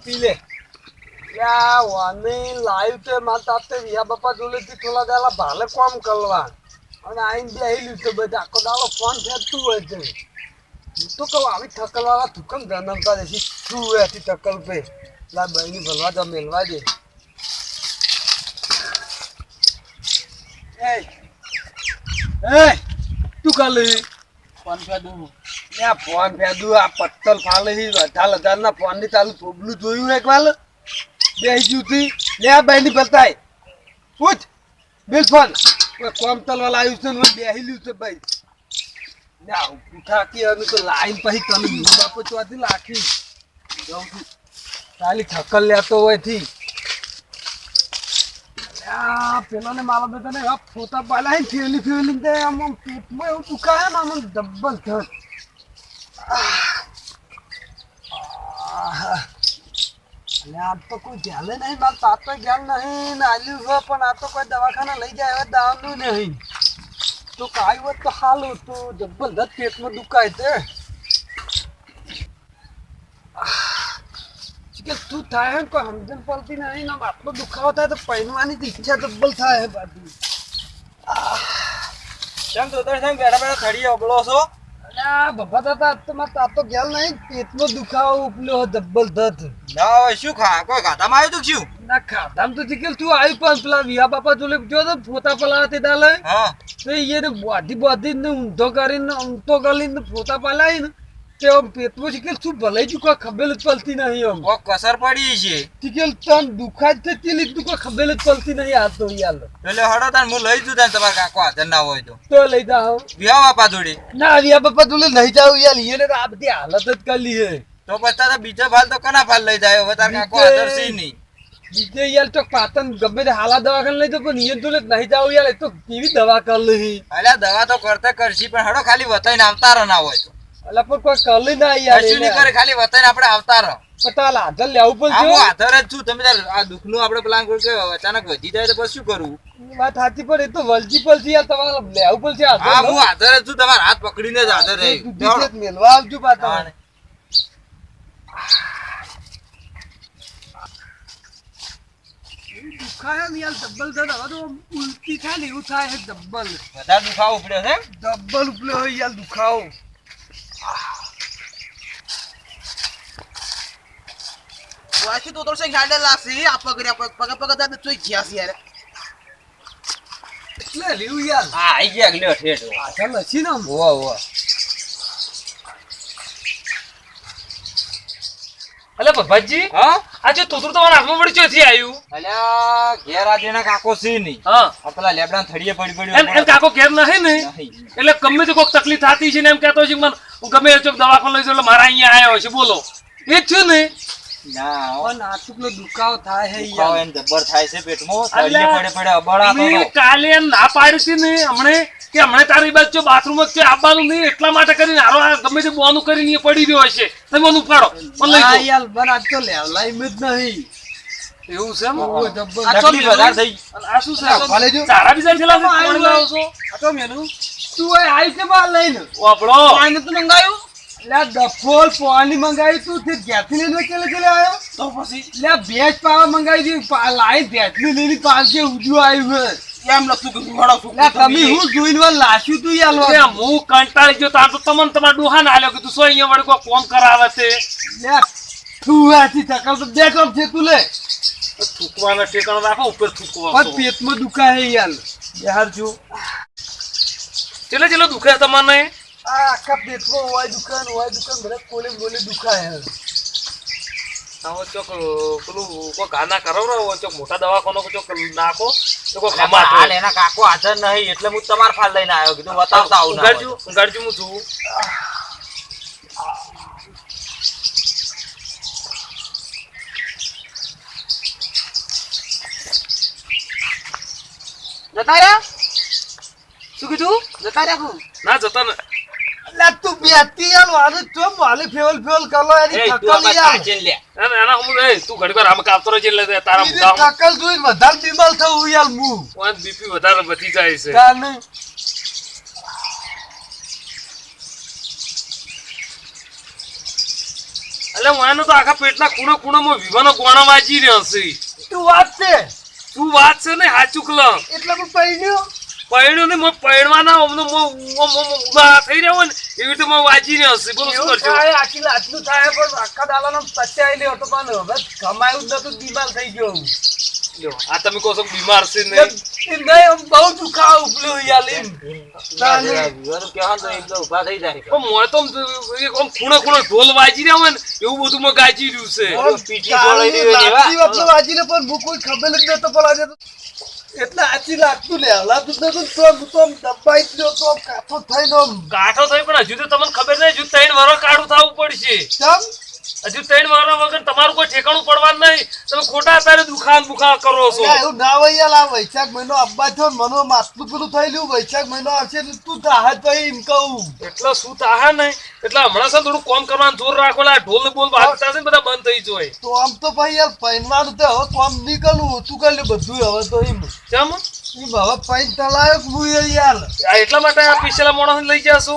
પી લે યા વાને લાઈવ તે માતા તે વિયા બાપા જોલેથી થોડા દાલા ભાલે કામ કરવા અને આઈને બેહીલું છે બધા આખો દાડો ફોન ફેરતું હોય છે હું તો કહું આવી ઠકલવાળા તું કેમ જન્મતા રહેશી શું હોય આથી ઠકલ પે લા બહેની ભરવા દો મેલવા દે એ તું કાલે ફોન ફેદું યા ફોન ફેદું આ પત્તલ ફાલે હી 18,000 ના ફોન ની ચાલુ પ્રોબ્લેમ જોયું એક વાલ બેહી જુતી લે આ બહેની બતાય પૂછ બિલ ફોન કોમ તલવાલા આવ્યું છે ને બેહીલું છે ભાઈ ના ઉઠા કે અમે તો લાઈન પછી તને બાપો ચોથી લાખી જાઉં છું ખાલી ઠક્કર લેતો હોય થી આ પેલા ને મારા બેટા ને ફોટા પાલા હે ફેલી દે આમ પેટમાં એવું દુખાય ને આમ ડબલ થત અને આ તો કોઈ ધ્યાન નહીં મારા તાતો ધ્યાન નહીં ને આલ્યું હોય પણ આ તો કોઈ દવાખાના લઈ જાય હવે દાવાનું નહીં તો કાંઈ હોત તો હાલું તો જબરદસ્ત પેટમાં દુખાય છે કે તું થાય ને કોઈ સમજણ પડતી નહીં ને આટલો દુખાવો થાય તો પહેરવાની ઈચ્છા જબ્બલ થાય બાકી કેમ તો બેઠા બેઠા થડી અબળો છો અલ્યા બાબા દાદા તમારે તાતો ગેલ નહીં પેટમાં દુખાવો ઉપલ્યો જબરદસ્ત ના હવે શું ખા કોઈ ખાતામાં આવ્યું તું શું ના ખાધામ તો જીકેલ તું આવી પણ પેલા વિયા બાપા જોડે જો તો ફોટા પલાવા તે ડાલે હા તો એને બોધી ને ઊંધો કરીને ઊંધો કરીને ફોટા પલાવી ને તે પેટમાં જીકેલ શું ભલાઈ ચૂકો ખબેલ જ પડતી નહીં આમ ઓ કસર પડી છે જીકેલ તન દુખાય છે તે લીધું કોઈ ખબેલ જ પડતી નહીં આ તો યાર એટલે હડો તાન હું લઈ જઉં તાન તમારા કાકો હાજર ના હોય તો લઈ જાઓ વિયા બાપા જોડે ના વિયા બાપા જોડે લઈ જાવ યાર એને તો આ બધી હાલત જ કરી હે તો પછી તો બીજો ફાલ તો કના ફાલ લઈ જાય હવે તારા કાકો હાજર છે નહીં બીજે યાર તો પાતન ગમે તે હાલા દવાખાને લઈ તો પણ નિયમ તો નહીં જાવ યાર એ તો કેવી દવા કર લઈ અલ્યા દવા તો કરતા કરશી પણ હડો ખાલી વતાઈને આવતા રહો ના હોય તો અલા પણ કોઈ કર ના યાર કશું નહીં કરે ખાલી વતાઈને આપણે આવતા રહો પતાલ હાજર લેવું પડશે હું હાજર જ છું તમે આ દુઃખનું આપણે પ્લાન કરો કે અચાનક વધી જાય તો પછી શું કરવું વાત સાચી પણ એ તો વલજી પડશે યાર તમારે લેવું પડશે હા હું હાજર જ છું તમારા હાથ પકડીને જ હાજર રહી મેલવા આવજો પાતા દુખાય ને યાર ડબલ દર્દ હવે તો ઉલટી થાય ને એવું થાય ડબલ વધારે દુખાવો પડ્યો છે ડબલ ઉપલે હોય યાર દુખાવો વાસી તો તોરસે ગાડે લાસી આ પગ દાદ ચોઈ ગયા છે યાર એટલે લીવું યાર હા આઈ ગયા લ્યો ઠેઠ આ ચાલ છે ને ઓ અલે ભગવાનજી હા આ જો તોતરું તમારા હાથમાં પડી ચોથી આવ્યું અલ્યા ઘેર આજેના કાકો છે નહીં હા આ પેલા લેબડા થડીએ પડી એમ કાકો ઘેર નહીં ને નહીં એટલે ગમે તે કોઈક તકલીફ થતી છે ને એમ કહેતો છે કે મને હું ગમે એ ચોક દવાખાને લઈ જાઉં એટલે મારા અહીંયા આવ્યો છે બોલો એ જ છે ને ના પણ આટલો દુખાવો થાય હે દુખાવો યાર એમ જબર થાય છે પેટમાં અલ્યા, થડીએ પડે અબળા મેં તો કાલે એમ ના પાડી હતી ને હમણે કે હમણે તારી બાજુ બાથરૂમ જ છે આવવાનું નહીં એટલા માટે કરીને હારો આ ગમે તે બોનું કરીને એ પડી રહ્યો હશે તમે મને ઉપાડો મને લઈ હા જાઓ યાર બન આજ તો લેવલાઈ મ જ નહીં એવું છે એમ ઓ જબર તકલીફ વધારે થઈ અને આ શું છે ભલે જો. ચારા બીજા છેલ્લા આવ્યું પાણી લાવો છો આ તો મેનું તું એ આવી છે બાર લઈને વાપડો પાણી તો મંગાયું લે ડફોલ પાણી મંગાવ્યું તું તે ઘેરથી લઈને કેલે આવ્યો તો પછી લે ભેજ પાવા મંગાવી દી લાઈ ભેજની લઈને પાછે ઉજ્યું આવ્યું હે એમ લખતું કે ઘોડો છું લે તમે હું જોઈને વાર લાશ્યું તું યાર એ હું કંટાળી ગયો તાર તો તમને તમારા ડોહા ના આલ્યો કે તું સો અહીંયા વળી કોઈ કોમ કરાવે છે લે તું આથી થકલ તો બે કપ છે તું લે થૂકવાના ઠેકાણો રાખો ઉપર થૂકવા પણ પેટમાં દુખાય યાર યાર જો ચેલે ચેલે દુખે તમને આ આખા પેટમાં હોય દુકાન બધા કોલે બોલે દુખાય હે આવો ચોક પેલું કોઈ ગાના કરાવરાવો ચોક મોટા દવાખાનો ચોક નાખો તો કોઈ ખમા હાલ એના કાકો હાજર નહીં એટલે હું તમારા ફાલ લઈને આવ્યો કીધું બતાવતા આવું ના હોય. ગાડજુ હું છું જતા રહ્યા શું કીધું જતા રહ્યા હું ના જતા ને લે તું બેતી યાર વારે તો માલે ફેવલ કરો એની એ તું થકલ આમાં યાર કાચીને લે. એના હું એ તું ઘડી વાર આમ કાપતો રહેજે એટલે તારા એની મુદ્દા થકલ જોઈને વધારે બીમાર થવું યાર હું હું બીપી વધારે વધી જાય છે કાને એટલે મને તો આખા પેટના ખૂણામાં વિવાનો ગોણા વાંચી રહ્યો છે. તું વાત છે શું વાત છે ને સાચું કલમ એટલે હું પહેર્યો પૈણ્યું ને પૈણવાના ઉભા થઈ રહ્યો હોય ને એવી રીતે વાંચી રહ્યો છે. બોલો શું કરશો? આટલું થાય પણ આખા દાલાનો પચાઈ લ્યો તો પણ હવે કમાયું જ નતું, બીમાર થઈ ગયો હું. લ્યો, આ તમે કહો છો બીમાર છે ને નહીં આમ બહુ દુખાવ ઉપલ્યો યાર એમ. ઉભા થઈ જાય પણ મોય તો આમ ખૂણે ઢોલ વાંચી રહ્યા હોય ને એવું બધું મેં ગાજી રહ્યું છે. લાગતી વખતે વાંચીને પણ હું કોઈ ખબર જ નતો પણ આજે તો એટલે આચી લાગતું ને હલાતું જ નતું તો આમ દબાઈ જ ગયો તો આમ કાઠો થઈને આમ ગાંઠો થઈ પણ હજુ તો તમને ખબર નહીં, હજુ 3 વર્ષ કાઢું થવું પડશે. ચમ હજુ 3 વર્ષ વગર તમારું કોઈ ઠેકાણું પડવાનું નહીં. તમે ખોટા અત્યારે દુખાન કરો છો. એટલે એવું ના હોય યાર, આ વૈશાખ મહિનો અબ્બા થયો ને મને માથું પેલું થયેલું, વૈશાખ મહિનો આવશે એટલે તું તાહત ભાઈ એમ કહું. એટલે શું તાહા નહીં એટલે હમણાં છે ને થોડું કામ કરવાનું જોર રાખો. આ ઢોલ ને બોલ વાગતા છે ને બધા બંધ થઈ જાય. તો આમ તો ભાઈ યાર પહેરવાનું તો હવે કોમ નીકળવું ઓછું કરી લે બધું હવે તો એમ કેમ? હવે પૈન તલાયો હું યાર. આ એટલા માટે આ પિછલા માણસ લઈ જાશો.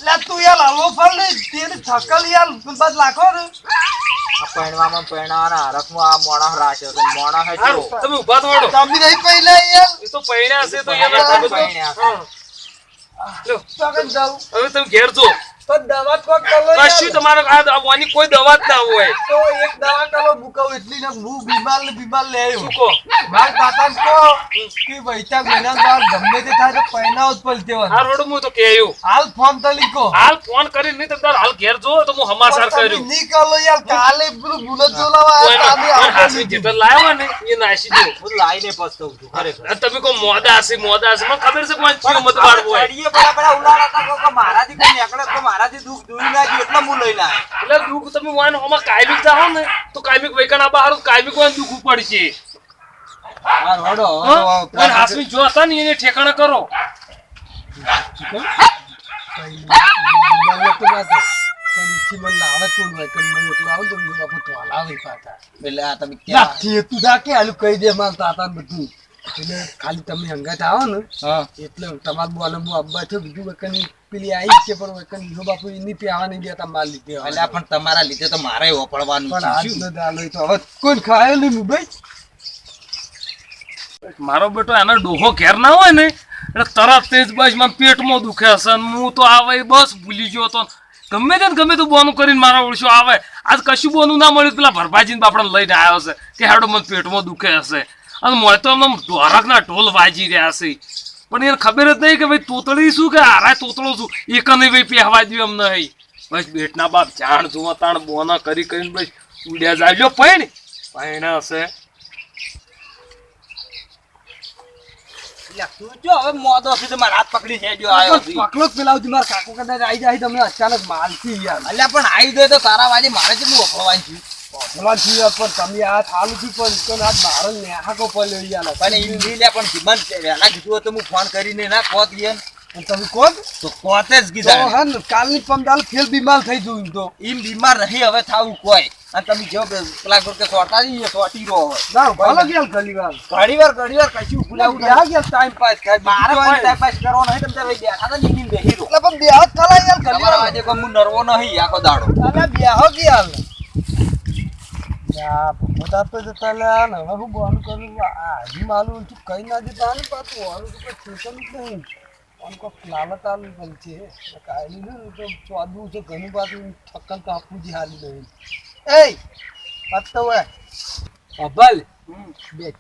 એટલે તું યાર હલવો ફળ ને તેની થકલ યાર બાદ લાખો ને પહેણવામાં પહેણાવાના હરખમાં આ મોણા રાશે મોણા હે હારું, તમે ઊભા થવાડો. તમે નહીં પહેલા યાર એ તો પૈણ્યા હશે તો એના તો બધું. હા. લ્યો, તો કઈ જાઉં હવે તમે ઘેર જો. તો દવા કોક કરો કશું તમારે આની કોઈ દવા જ ના હોય. તો એક દવા કરો મુકાવ એટલી ને હું બીમાર લે આવ્યો. શું કહો? માર કાકાને કહો કે વૈશાખ મહિનામાં તાર ગમે તે થાય તો પહેનાવ જ પડશે હવે. આ રોડ હું તો કહ્યું હાલ ફોન તો લીખો. હાલ ફોન કરી નહીં તમે હાલ ઘેર જો તો હું સમાચાર તમે કર્યું. નીકળો યાર, કાલે પેલું બુલેટ જોલાવા આવ્યા તાને આવતા હાસી લીધું. જેટલા લાવ્યો હોય ને એ નાસી દો. હું લાઈને પસ્તાવું છું ખરેખર આ તમે કહો મોદા હશે મને ખબર છે કોઈ ચીયો મત વાળવો હોય. ચડીએ બરાબર ઉલાળા હતા કે મારાથી કોઈ નીકળે તો મારાથી દુઃખ દૂરી ના ગયું એટલે હું લઈને આવ્યો. એટલે દુઃખ તમે વાન આમાં કાયમિક જાઓ ને તો કાયમિક વૈકણ આ બહાર કાયમિક વાન દુઃખ પડશે. હા રોડો હા? અને હાસમી જો હતા ને એને ઠેકાણા કરો. બીમાર તો વાત છે. પણ ઈથી મને લાવે કોણ હોય કે મને એટલું આવું તો મેં બાપુ તો હલાવે પાછા. એટલે આ તમે લાઠી તું જા કે હાલું કહી દે માર તાતાને બધું. એટલે ખાલી તમે હંગાત આવો ને હા એટલે તમારું બોલે હું અબ્બા થયો બીજું વકન પેલી આવી છે પણ વકન હીરો બાપુ એની પ્યાવા નહીં દેતા માર લીધે. એટલે પણ તમારા લીધે તો મારે ઓપડવાનું પણ છે હાથ શું ન દાલો તો હવે કોઈ ખાયો નહીં મુંબઈ. મારો બેટો એનો ડોહો ઘેર ના હોય ને એટલે તરત જ બસ મારા પેટમાં દુખે હશે ને હું તો આવે બસ ભૂલી ગયો તો ગમે તે ને ગમે તું બોનું કરીને મારા ઓળશો આવે. આજ કશું બોનું ના મળ્યું પેલા ભરભાજીને બાપડા લઈને આવ્યો છે કે હેડો મને પેટમાં દુખે હશે અને મોય તો આમ ઢોરકના ઢોલ વાજી રહ્યા છે પણ એને ખબર જ નહીં કે ભાઈ તોતળી શું કે હારા તોતળો છું એક નહીં ભાઈ પહેવા દઉં એમ નહીં. બસ બેટના બાપ જાણ જુઓ તાણ બોના કરીને બસ ઉડ્યા જાય પૈણ હશે. તું જો હવે મોદો છે તો મારા હાથ પકડી હેડ્યો આવ્યો છે. પકડો જ પેલા સુધી મારા કાકો કદાચ આવી જાય તમને અચાનક માલથી યાર. અલ્યા પણ આવી જાય તો તારા વાજે મારે જેટલું ઓપડવાનું છે. પેલા છીએ પણ તમે આ થાલું થી પણ કોણ આ મારો નેહાકો પડ્યો યાર. પણ એમ નહીં લે પણ જીવન વહેલા કીધું હોત તો હું ફોન કરીને ના કોત ગયા ને અને તમે કોણ તો કોતે જ તો કીધા હા ને કાલની પમદાલ ફેલ બીમાર થઈ જવું તો એમ બીમાર નહીં હવે થાવું કોઈ. અને તમે જો પેલા કે સોટા જઈએ સોટી રહો હવે ના ભલે ગયા ઘણી વાર ઘડી વાર કશું ભૂલા ઉડ્યા ગયા ટાઈમ પાસ થાય મારે બીજું કોઈ કાંઈ ટાઈમ પાસ કરવો નહીં તમે તારે બેઠા હતા ને એમ બેહી રહો. એટલે પણ બે હાથ ખલા યાર ઘણી તમારા વાર વાજે કોઈ હું નરવો નહીં આખો દાડો. અલા બેહો ગયા યા બધા તો જતા લ્યા ને હવે હું બોન કરું આ હજી માલુમ તું કઈ ના દેતા ને પાછું વાળું તો ઠેકન જ નહીં આમ કો લાલત આલું પણ છે કાયલી ને તો ચોદવું છે ઘણું પાછું ઠક્કન તો આપવું જ હાલી નહીં એ પાછો હોય અભલ બે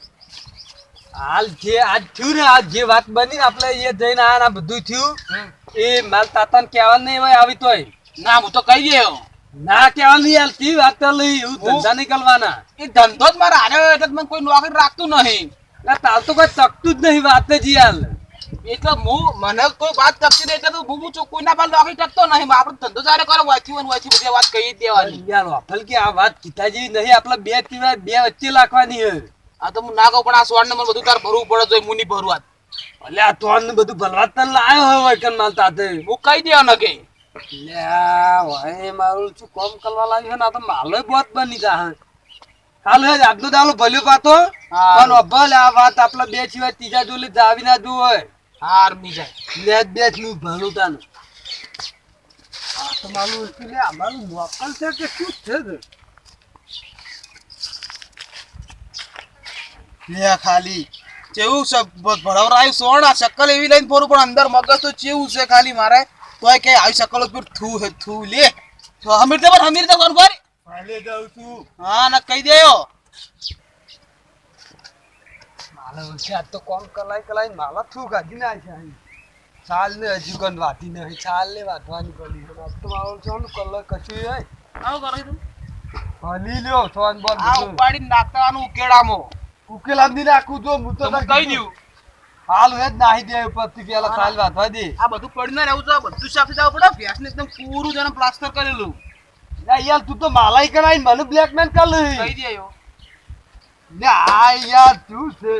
હાલ જે આજ થયું ને આજ જે વાત બની ને આપણે એ જઈને આ ના બધું થયું એ માલ તાતાને કહેવાનું નહીં હોય આવી તોય ના હું તો કહી ગયો ના કહેવાનું યાર તી વાત તો લઈ એવું ધંધા નીકળવાના એ ધંધો જ મારે હારે એટલે મને કોઈ નોકરી રાખતું નહીં. તાલ તો કોઈ તકતું જ નહીં વાત જ યાર એટલે હું મને કોઈ વાત તકતી નહીં એટલે તો હું કોઈ ના પાલ નોકરી ટકતો નહીં. આપણે ધંધો ચારે કરો વાંચી બધી વાત કહી જ દેવાની. યાર વાફલ કે આ વાત કીધા જેવી નહીં આપણે બે તીવા બે વચ્ચે લાખવાની હે આ તો હું ના કહું પણ આ સ્વર્ણ નંબર બધું તાર ભરવું પડે તો હું નહીં ભરવા. એટલે આ તોડ ને બધું ભલવાત તને લાયો હોય કન માલ તાતે હું કહી દેવા ન કે લ્યા ભાઈ મારું શું કોમ કરવા લાગ્યું ને આ તો માલોય બહોત બની જા હાલ હે આજનો દાલો ભલ્યો પાતો પણ અભલ આ વાત આપણા બે સિવાય ત્રીજા જોલે જાવી ના જો હોય હાર મી જાય લે બે નું ભલું તાનું તમારું એટલે અમારું નોકર છે કે શું છે તે? લે ખાલી કેવું છે ભરવરાયું સોણ આ શકલ એવી લઈને ફરું પણ અંદર મગજ તો કેવું છે ખાલી મારે તોય કે આવી શકલ ઉપર થૂ હે થૂ લે તો હમીર દે કર ભાઈ હાલે જાઉં છું હા ના કહી દેયો મારા વર્ષે આજ તો કોમ કલાઈ માલા થું કાઢી નાખે અહીં ચાલ ને હજી કોણ વાતી નહીં ચાલ ને વાતવાની પડી છે આજ તો મારો છો ને કલર કશું હોય આવું કરો તમે હલી લ્યો સોન બોલ આ ઉપાડીને નાખવાનું ઉકેડામાં ઉકેલ આંધી નાખું જો હું તો તમે કહી દઉં હાલ હે જ નાહી દે ઉપરથી પેલા ચાલ વાતવા દે આ બધું પડી ના રહેવું છે આ બધું સાફ થઈ જવું પડે ભેંસને એકદમ પૂરું જને પ્લાસ્ટર કરેલું યાર તું તો માલાઈ કરાઈ મને બ્લેકમેલ કર લે કહી દેયો આ યાર તું છે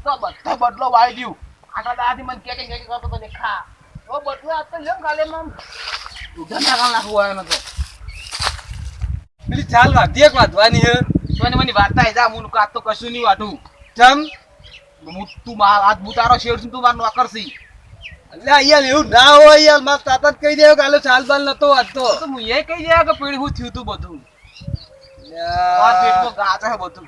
તો બધો બદલો વાઈ દઉં આટલા દાથી મને કે કરતો તો દેખા ઓ બદલો આ તો લેમ ખાલી માં ઉધરના કાલ નાખવું આવ્યો નતો પેલી ચાલ વાતી એક વાતવાની હે તો મને વાર્તા જા હું કાત તો કશું નહીં વાટું ચમ હું તું માર હાથ બુતારો શેડ છું તું માર નોકર છી એટલે યાર એવું ના હોય યાર માર તાતા જ કહી દેવો કાલે ચાલ બાલ નતો વાતતો તો હું એ કહી દે કે પેડી હું થયું તું બધું માર પેટમાં ગાચા હે બધું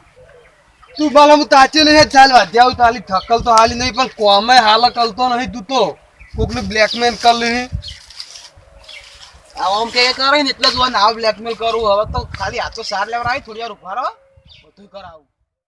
તું માલા હું તાચે નહીં ચાલ વાતી આવું તાલી થકલ તો હાલી નહીં પણ કોમે હાલ કલતો નહીં તું તો કોકને બ્લેકમેલ કર લે આમ કે કરે ને એટલે જ નાવ બ્લેકમેલ કરું હવે તો ખાલી હાથો સાર લેવા આવી થોડી વાર ઉભા રહો બધું કરાવું